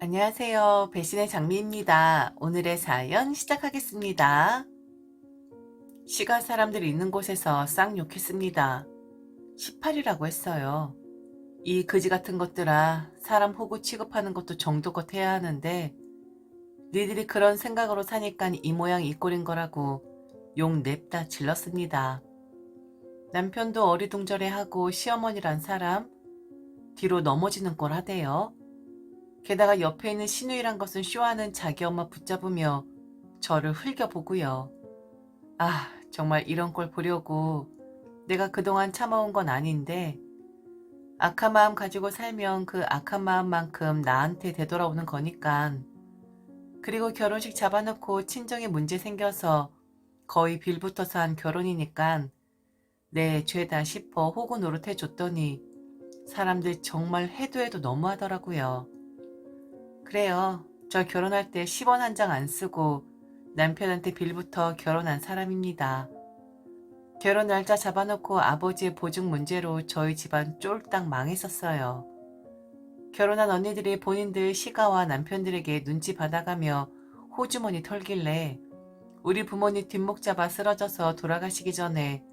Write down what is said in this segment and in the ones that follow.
안녕하세요. 배신의 장미입니다. 오늘의 사연 시작하겠습니다. 시가 사람들이 있는 곳에서 쌍욕했습니다. 18이라고 했어요. 이 그지 같은 것들아, 사람 호구 취급하는 것도 정도껏 해야 하는데 니들이 그런 생각으로 사니까 이 모양 이 꼴인 거라고 욕 냅다 질렀습니다. 남편도 어리둥절해하고 시어머니란 사람 뒤로 넘어지는 꼴 하대요. 게다가 옆에 있는 시누이란 것은 쇼하는 자기 엄마 붙잡으며 저를 흘겨보고요. 아, 정말 이런 걸 보려고 내가 그동안 참아온 건 아닌데 악한 마음 가지고 살면 그 악한 마음만큼 나한테 되돌아오는 거니까. 그리고 결혼식 잡아놓고 친정에 문제 생겨서 거의 빌붙어서 한 결혼이니까 내 죄다 싶어 호구 노릇해줬더니 사람들 정말 해도 해도 너무하더라고요. 그래요. 저 결혼할 때 10원 한 장 안 쓰고 남편한테 빌부터 결혼한 사람입니다. 결혼 날짜 잡아놓고 아버지의 보증 문제로 저희 집안 쫄딱 망했었어요. 결혼한 언니들이 본인들 시가와 남편들에게 눈치 받아가며 호주머니 털길래 우리 부모님 뒷목 잡아 쓰러져서 돌아가시기 전에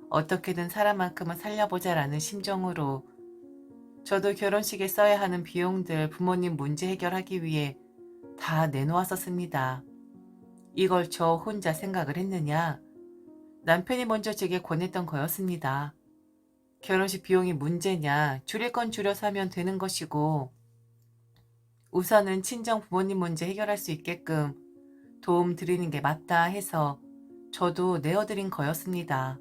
어떻게든 사람만큼은 살려보자라는 심정으로 저도 결혼식에 써야 하는 비용들 부모님 문제 해결하기 위해 다 내놓았었습니다. 이걸 저 혼자 생각을 했느냐? 남편이 먼저 제게 권했던 거였습니다. 결혼식 비용이 문제냐? 줄일 건 줄여서 하면 되는 것이고 우선은 친정 부모님 문제 해결할 수 있게끔 도움 드리는 게 맞다 해서 저도 내어드린 거였습니다.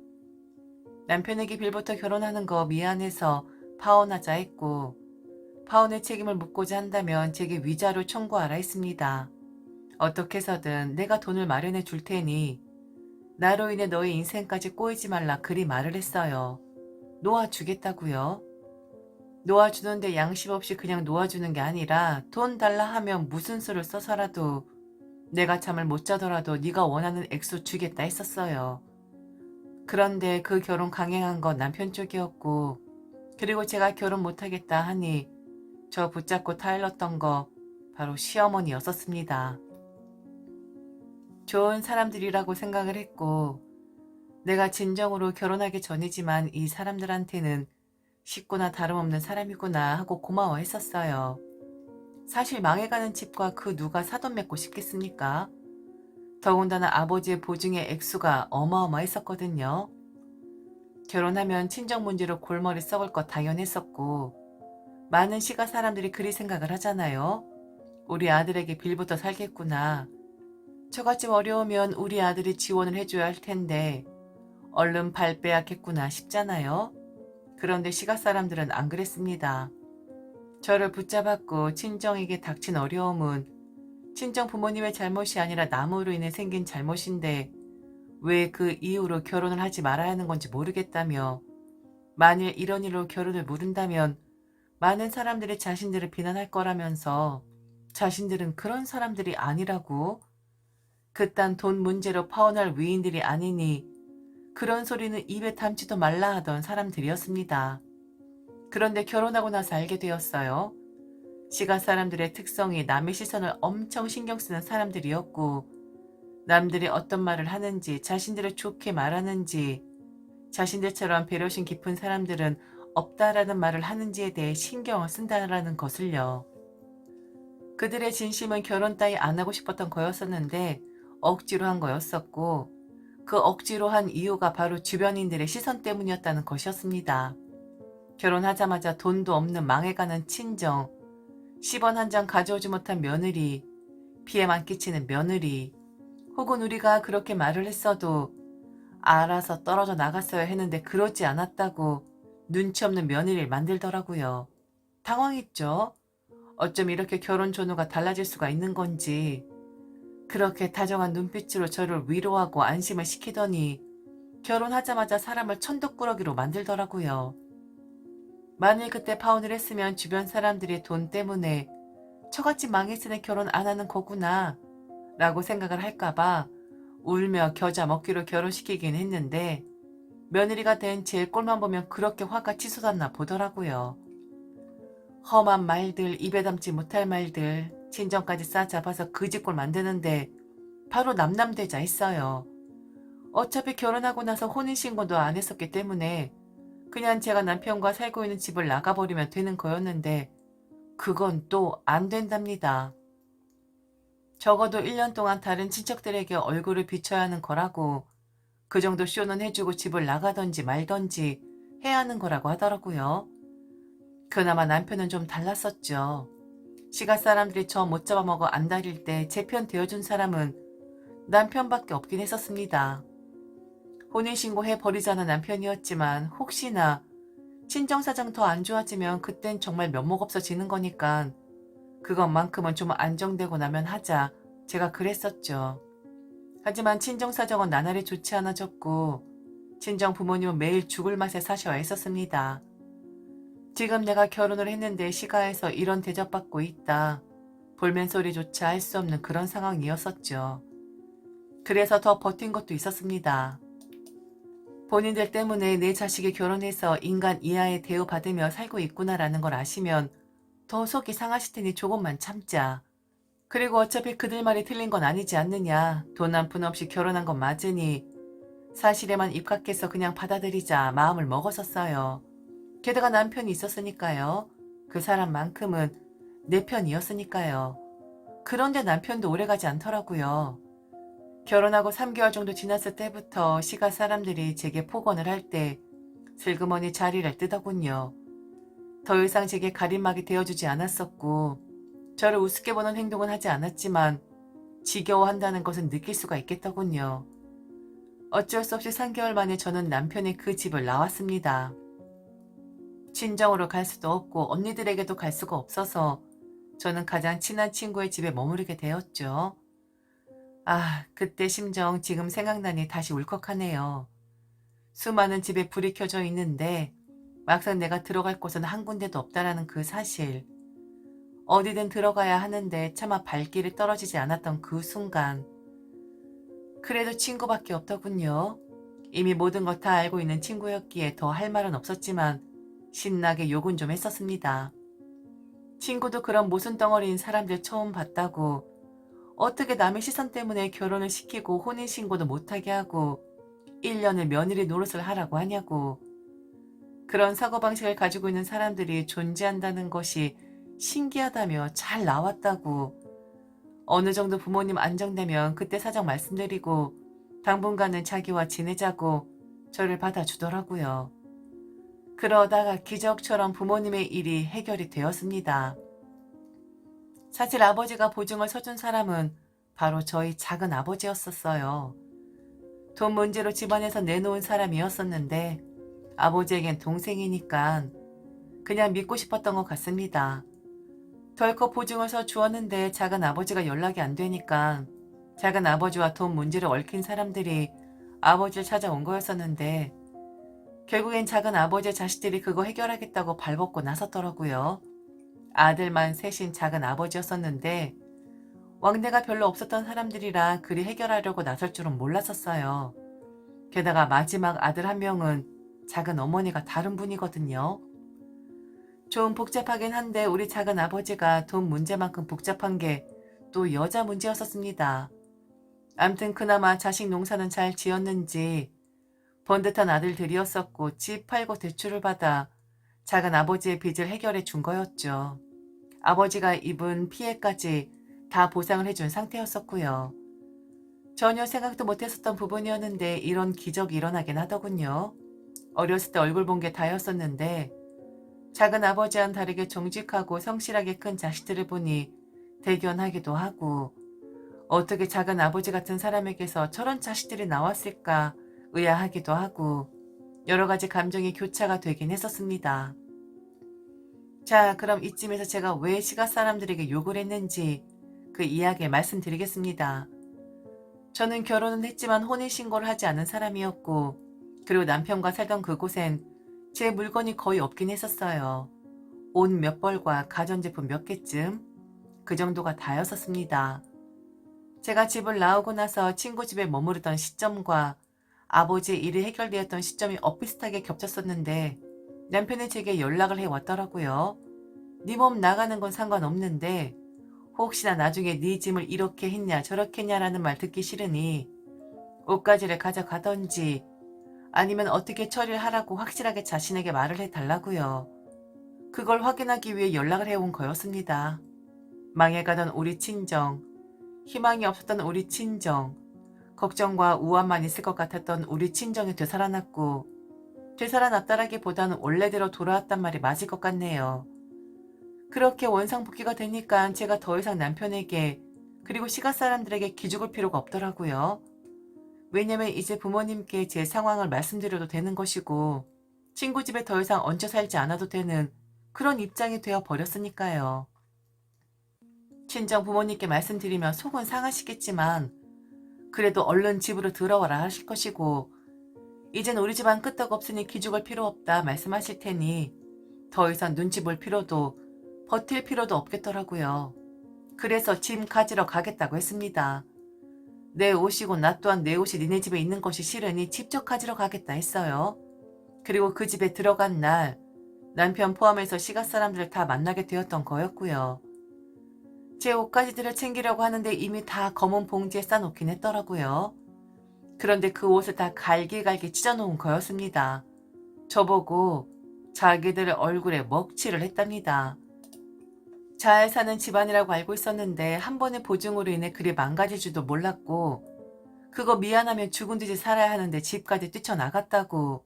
남편에게 빌부터 결혼하는 거 미안해서 파혼하자 했고 파혼의 책임을 묻고자 한다면 제게 위자료 청구하라 했습니다. 어떻게 해서든 내가 돈을 마련해 줄 테니 나로 인해 너의 인생까지 꼬이지 말라 그리 말을 했어요. 놓아주겠다고요. 놓아주는데 양심 없이 그냥 놓아주는 게 아니라 돈 달라 하면 무슨 수를 써서라도 내가 잠을 못 자더라도 네가 원하는 액수 주겠다 했었어요. 그런데 그 결혼 강행한 건 남편 쪽이었고 그리고 제가 결혼 못하겠다 하니 저 붙잡고 타일렀던 거 바로 시어머니였었습니다. 좋은 사람들이라고 생각을 했고 내가 진정으로 결혼하기 전이지만 이 사람들한테는 식구나 다름없는 사람이구나 하고 고마워했었어요. 사실 망해가는 집과 그 누가 사돈 맺고 싶겠습니까? 더군다나 아버지의 보증의 액수가 어마어마했었거든요. 결혼하면 친정 문제로 골머리 썩을 것 당연했었고 많은 시가 사람들이 그리 생각을 하잖아요. 우리 아들에게 빌부터 살겠구나. 저같이 어려우면 우리 아들이 지원을 해줘야 할 텐데 얼른 발 빼야겠구나 싶잖아요. 그런데 시가 사람들은 안 그랬습니다. 저를 붙잡았고 친정에게 닥친 어려움은 친정 부모님의 잘못이 아니라 남으로 인해 생긴 잘못인데 왜 그 이후로 결혼을 하지 말아야 하는 건지 모르겠다며 만일 이런 일로 결혼을 미룬다면 많은 사람들이 자신들을 비난할 거라면서 자신들은 그런 사람들이 아니라고 그딴 돈 문제로 파혼할 위인들이 아니니 그런 소리는 입에 담지도 말라 하던 사람들이었습니다. 그런데 결혼하고 나서 알게 되었어요. 시가 사람들의 특성이 남의 시선을 엄청 신경 쓰는 사람들이었고 남들이 어떤 말을 하는지 자신들을 좋게 말하는지 자신들처럼 배려심 깊은 사람들은 없다라는 말을 하는지에 대해 신경을 쓴다라는 것을요. 그들의 진심은 결혼 따위 안 하고 싶었던 거였었는데 억지로 한 거였었고 그 억지로 한 이유가 바로 주변인들의 시선 때문이었다는 것이었습니다. 결혼하자마자 돈도 없는 망해가는 친정, 10원 한 장 가져오지 못한 며느리, 피해만 끼치는 며느리, 혹은 우리가 그렇게 말을 했어도 알아서 떨어져 나갔어야 했는데 그러지 않았다고 눈치 없는 며느리를 만들더라고요. 당황했죠. 어쩜 이렇게 결혼 전후가 달라질 수가 있는 건지. 그렇게 다정한 눈빛으로 저를 위로하고 안심을 시키더니 결혼하자마자 사람을 천덕꾸러기로 만들더라고요. 만일 그때 파혼을 했으면 주변 사람들이 돈 때문에 저같이 망했으니 결혼 안 하는 거구나 라고 생각을 할까봐 울며 겨자 먹기로 결혼시키긴 했는데 며느리가 된 제 꼴만 보면 그렇게 화가 치솟았나 보더라고요. 험한 말들, 입에 담지 못할 말들, 친정까지 싸잡아서 그 집골 만드는데 바로 남남대자 했어요. 어차피 결혼하고 나서 혼인신고도 안 했었기 때문에 그냥 제가 남편과 살고 있는 집을 나가버리면 되는 거였는데 그건 또 안 된답니다. 적어도 1년 동안 다른 친척들에게 얼굴을 비춰야 하는 거라고, 그 정도 쇼는 해주고 집을 나가던지 말던지 해야 하는 거라고 하더라고요. 그나마 남편은 좀 달랐었죠. 시가 사람들이 저 못 잡아먹어 안달일 때 제 편 되어준 사람은 남편밖에 없긴 했었습니다. 혼인신고 해버리자는 남편이었지만 혹시나 친정사정 더 안 좋아지면 그땐 정말 면목 없어지는 거니까 그것만큼은 좀 안정되고 나면 하자, 제가 그랬었죠. 하지만 친정사정은 나날이 좋지 않아졌고 친정 부모님은 매일 죽을 맛에 사셔야 했었습니다. 지금 내가 결혼을 했는데 시가에서 이런 대접받고 있다, 볼멘 소리조차 할 수 없는 그런 상황이었었죠. 그래서 더 버틴 것도 있었습니다. 본인들 때문에 내 자식이 결혼해서 인간 이하의 대우받으며 살고 있구나라는 걸 아시면 더 속이 상하실 테니 조금만 참자. 그리고 어차피 그들 말이 틀린 건 아니지 않느냐. 돈 한 푼 없이 결혼한 건 맞으니 사실에만 입각해서 그냥 받아들이자 마음을 먹었었어요. 게다가 남편이 있었으니까요. 그 사람만큼은 내 편이었으니까요. 그런데 남편도 오래가지 않더라고요. 결혼하고 3개월 정도 지났을 때부터 시가 사람들이 제게 폭언을 할 때 슬그머니 자리를 뜨더군요. 더 이상 제게 가림막이 되어주지 않았었고 저를 우습게 보는 행동은 하지 않았지만 지겨워한다는 것은 느낄 수가 있겠더군요. 어쩔 수 없이 3개월 만에 저는 남편의 그 집을 나왔습니다. 친정으로 갈 수도 없고 언니들에게도 갈 수가 없어서 저는 가장 친한 친구의 집에 머무르게 되었죠. 아, 그때 심정 지금 생각나니 다시 울컥하네요. 수많은 집에 불이 켜져 있는데 막상 내가 들어갈 곳은 한 군데도 없다라는 그 사실. 어디든 들어가야 하는데 차마 발길이 떨어지지 않았던 그 순간. 그래도 친구밖에 없더군요. 이미 모든 것 다 알고 있는 친구였기에 더 할 말은 없었지만 신나게 욕은 좀 했었습니다. 친구도 그런 모순덩어리인 사람들 처음 봤다고, 어떻게 남의 시선 때문에 결혼을 시키고 혼인신고도 못하게 하고 1년을 며느리 노릇을 하라고 하냐고. 그런 사고방식을 가지고 있는 사람들이 존재한다는 것이 신기하다며 잘 나왔다고. 어느 정도 부모님 안정되면 그때 사정 말씀드리고 당분간은 자기와 지내자고 저를 받아주더라고요. 그러다가 기적처럼 부모님의 일이 해결이 되었습니다. 사실 아버지가 보증을 서준 사람은 바로 저희 작은 아버지였었어요. 돈 문제로 집안에서 내놓은 사람이었었는데 아버지에겐 동생이니까 그냥 믿고 싶었던 것 같습니다. 덜컥 보증을 서 주었는데 작은 아버지가 연락이 안 되니까 작은 아버지와 돈 문제를 얽힌 사람들이 아버지를 찾아온 거였었는데 결국엔 작은 아버지의 자식들이 그거 해결하겠다고 발벗고 나섰더라고요. 아들만 셋인 작은 아버지였었는데 왕래가 별로 없었던 사람들이라 그리 해결하려고 나설 줄은 몰랐었어요. 게다가 마지막 아들 한 명은 작은 어머니가 다른 분이거든요. 좀 복잡하긴 한데 우리 작은 아버지가 돈 문제만큼 복잡한 게 또 여자 문제였었습니다. 암튼 그나마 자식 농사는 잘 지었는지 번듯한 아들들이었었고 집 팔고 대출을 받아 작은 아버지의 빚을 해결해 준 거였죠. 아버지가 입은 피해까지 다 보상을 해준 상태였었고요. 전혀 생각도 못했었던 부분이었는데 이런 기적이 일어나긴 하더군요. 어렸을 때 얼굴 본 게 다였었는데 작은 아버지와는 다르게 정직하고 성실하게 큰 자식들을 보니 대견하기도 하고, 어떻게 작은 아버지 같은 사람에게서 저런 자식들이 나왔을까 의아하기도 하고 여러 가지 감정이 교차가 되긴 했었습니다. 자, 그럼 이쯤에서 제가 왜 시가 사람들에게 욕을 했는지 그 이야기를 말씀드리겠습니다. 저는 결혼은 했지만 혼인신고를 하지 않은 사람이었고 그리고 남편과 살던 그곳엔 제 물건이 거의 없긴 했었어요. 옷 몇 벌과 가전제품 몇 개쯤, 그 정도가 다였었습니다. 제가 집을 나오고 나서 친구 집에 머무르던 시점과 아버지의 일이 해결되었던 시점이 엇비슷하게 겹쳤었는데 남편이 제게 연락을 해왔더라고요. 네 몸 나가는 건 상관없는데 혹시나 나중에 네 짐을 이렇게 했냐 저렇게 했냐라는 말 듣기 싫으니 옷가지를 가져가던지 아니면 어떻게 처리를 하라고 확실하게 자신에게 말을 해달라고요. 그걸 확인하기 위해 연락을 해온 거였습니다. 망해가던 우리 친정, 희망이 없었던 우리 친정, 걱정과 우환만 있을 것 같았던 우리 친정이 되살아났고 되살아났다라기보다는 원래대로 돌아왔단 말이 맞을 것 같네요. 그렇게 원상복귀가 되니까 제가 더 이상 남편에게 그리고 시가 사람들에게 기죽을 필요가 없더라고요. 왜냐면 이제 부모님께 제 상황을 말씀드려도 되는 것이고 친구 집에 더 이상 얹혀 살지 않아도 되는 그런 입장이 되어 버렸으니까요. 친정 부모님께 말씀드리면 속은 상하시겠지만 그래도 얼른 집으로 들어와라 하실 것이고 이젠 우리 집안 끄떡없으니 기죽을 필요 없다 말씀하실 테니 더 이상 눈치 볼 필요도 버틸 필요도 없겠더라고요. 그래서 짐 가지러 가겠다고 했습니다. 내 옷이고 나 또한 내 옷이 니네 집에 있는 것이 싫으니 직접 가지러 가겠다 했어요. 그리고 그 집에 들어간 날 남편 포함해서 시가 사람들을 다 만나게 되었던 거였고요. 제 옷가지들을 챙기려고 하는데 이미 다 검은 봉지에 싸놓긴 했더라고요. 그런데 그 옷을 다 갈기갈기 찢어놓은 거였습니다. 저보고 자기들 얼굴에 먹칠을 했답니다. 잘 사는 집안이라고 알고 있었는데 한 번의 보증으로 인해 그리 망가질 줄도 몰랐고 그거 미안하면 죽은 듯이 살아야 하는데 집까지 뛰쳐나갔다고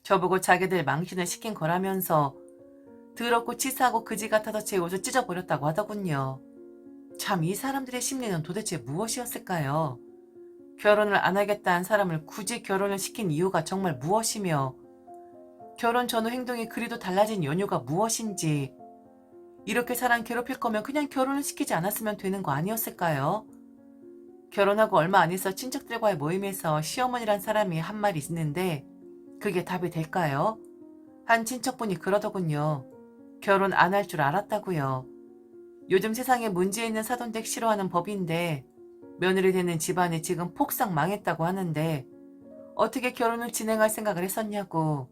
저보고 자기들 망신을 시킨 거라면서 더럽고 치사하고 그지 같아서 제 옷을 찢어버렸다고 하더군요. 참 이 사람들의 심리는 도대체 무엇이었을까요? 결혼을 안 하겠다는 사람을 굳이 결혼을 시킨 이유가 정말 무엇이며 결혼 전후 행동이 그리도 달라진 연유가 무엇인지 이렇게 사람 괴롭힐 거면 그냥 결혼을 시키지 않았으면 되는 거 아니었을까요? 결혼하고 얼마 안 있어 친척들과의 모임에서 시어머니란 사람이 한 말이 있는데 그게 답이 될까요? 한 친척분이 그러더군요. 결혼 안 할 줄 알았다고요. 요즘 세상에 문제 있는 사돈댁 싫어하는 법인데 며느리 되는 집안이 지금 폭삭 망했다고 하는데 어떻게 결혼을 진행할 생각을 했었냐고.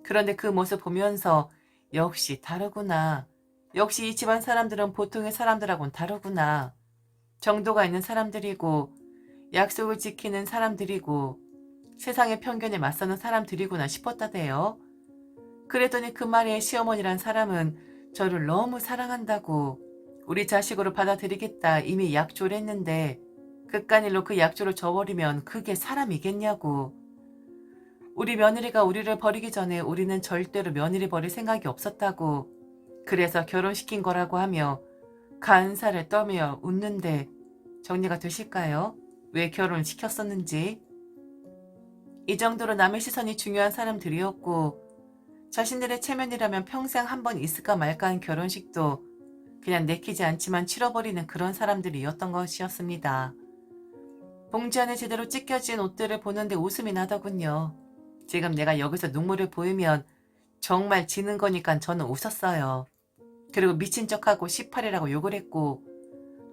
그런데 그 모습 보면서 역시 다르구나. 역시 이 집안 사람들은 보통의 사람들하고는 다르구나. 정도가 있는 사람들이고 약속을 지키는 사람들이고 세상의 편견에 맞서는 사람들이구나 싶었다대요. 그랬더니 그 말에 시어머니란 사람은 저를 너무 사랑한다고 우리 자식으로 받아들이겠다 이미 약조를 했는데 그깟일로 그 약조를 저버리면 그게 사람이겠냐고. 우리 며느리가 우리를 버리기 전에 우리는 절대로 며느리 버릴 생각이 없었다고. 그래서 결혼시킨 거라고 하며 간살을 떠며 웃는데 정리가 되실까요? 왜 결혼을 시켰었는지. 이 정도로 남의 시선이 중요한 사람들이었고 자신들의 체면이라면 평생 한 번 있을까 말까 한 결혼식도 그냥 내키지 않지만 치러버리는 그런 사람들이었던 것이었습니다. 봉지 안에 제대로 찢겨진 옷들을 보는데 웃음이 나더군요. 지금 내가 여기서 눈물을 보이면 정말 지는 거니까 저는 웃었어요. 그리고 미친 척하고 18이라고 욕을 했고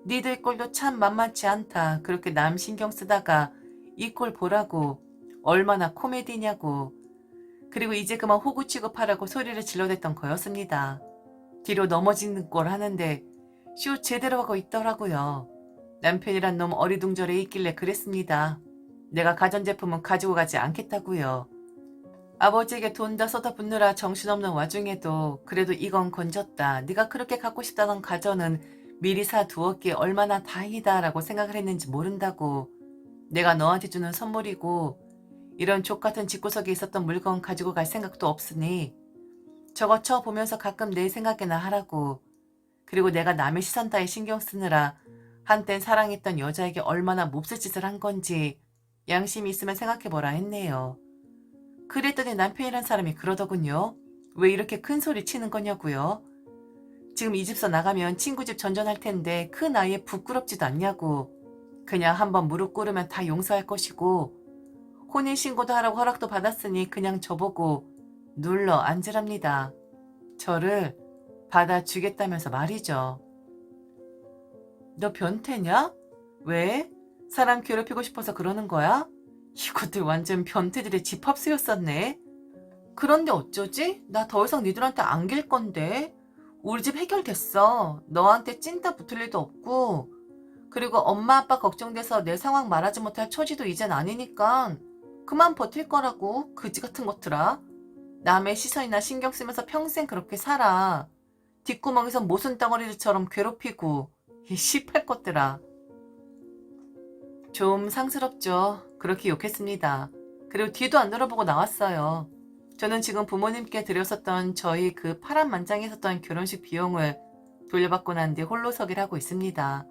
니들 꼴도 참 만만치 않다. 그렇게 남 신경 쓰다가 이 꼴 보라고 얼마나 코미디냐고. 그리고 이제 그만 호구 취급하라고 소리를 질러댔던 거였습니다. 뒤로 넘어지는 꼴 하는데 쇼 제대로 하고 있더라고요. 남편이란 놈 어리둥절해 있길래 그랬습니다. 내가 가전제품은 가지고 가지 않겠다고요. 아버지에게 돈 다 쏟아붓느라 정신없는 와중에도 그래도 이건 건졌다. 네가 그렇게 갖고 싶다던 가전은 미리 사두었기에 얼마나 다행이다 라고 생각을 했는지 모른다고. 내가 너한테 주는 선물이고 이런 족같은 집구석에 있었던 물건 가지고 갈 생각도 없으니 저거 쳐보면서 가끔 내 생각이나 하라고. 그리고 내가 남의 시선 따위 신경 쓰느라 한땐 사랑했던 여자에게 얼마나 몹쓸 짓을 한 건지 양심이 있으면 생각해보라 했네요. 그랬더니 남편이란 사람이 그러더군요. 왜 이렇게 큰 소리 치는 거냐고요. 지금 이 집서 나가면 친구 집 전전할 텐데 그 나이에 부끄럽지도 않냐고. 그냥 한번 무릎 꿇으면 다 용서할 것이고 혼인신고도 하라고 허락도 받았으니 그냥 저보고 눌러 앉으랍니다. 저를 받아주겠다면서 말이죠. 너 변태냐? 왜? 사람 괴롭히고 싶어서 그러는 거야? 이것들 완전 변태들의 집합수였었네. 그런데 어쩌지? 나 더 이상 니들한테 안길 건데. 우리 집 해결됐어. 너한테 찐따 붙을 일도 없고 그리고 엄마 아빠 걱정돼서 내 상황 말하지 못할 처지도 이젠 아니니까 그만 버틸 거라고 그지 같은 것들아. 남의 시선이나 신경 쓰면서 평생 그렇게 살아. 뒷구멍에서 모순 덩어리들처럼 괴롭히고 이 씨팔 것들아. 좀 상스럽죠. 그렇게 욕했습니다. 그리고 뒤도 안 돌아보고 나왔어요. 저는 지금 부모님께 드렸었던 저희 그 파란만장했었던 결혼식 비용을 돌려받고 난 뒤 홀로서기를 하고 있습니다.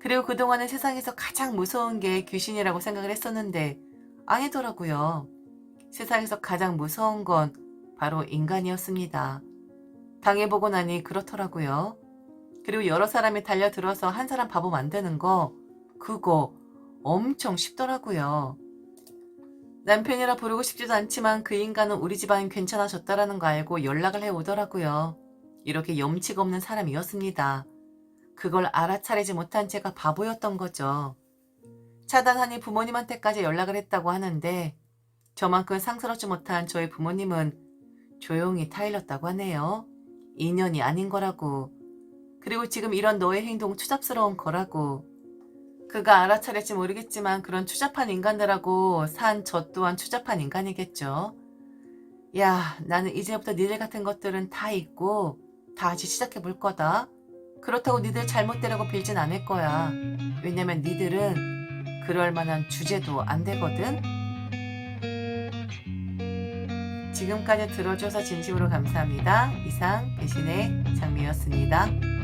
그리고 그동안은 세상에서 가장 무서운 게 귀신이라고 생각을 했었는데 아니더라고요. 세상에서 가장 무서운 건 바로 인간이었습니다. 당해보고 나니 그렇더라고요. 그리고 여러 사람이 달려들어서 한 사람 바보 만드는 거 그거 엄청 쉽더라고요. 남편이라 부르고 싶지도 않지만 그 인간은 우리 집안 괜찮아졌다라는 거 알고 연락을 해오더라고요. 이렇게 염치가 없는 사람이었습니다. 그걸 알아차리지 못한 제가 바보였던 거죠. 차단하니 부모님한테까지 연락을 했다고 하는데 저만큼 상스럽지 못한 저희 부모님은 조용히 타일렀다고 하네요. 인연이 아닌 거라고. 그리고 지금 이런 너의 행동 추잡스러운 거라고. 그가 알아차릴지 모르겠지만 그런 추잡한 인간들하고 산 저 또한 추잡한 인간이겠죠. 야, 나는 이제부터 니들 같은 것들은 다 잊고 다시 시작해 볼 거다. 그렇다고 니들 잘못되라고 빌진 않을 거야. 왜냐면 니들은 그럴 만한 주제도 안 되거든. 지금까지 들어줘서 진심으로 감사합니다. 이상 배신의 장미였습니다.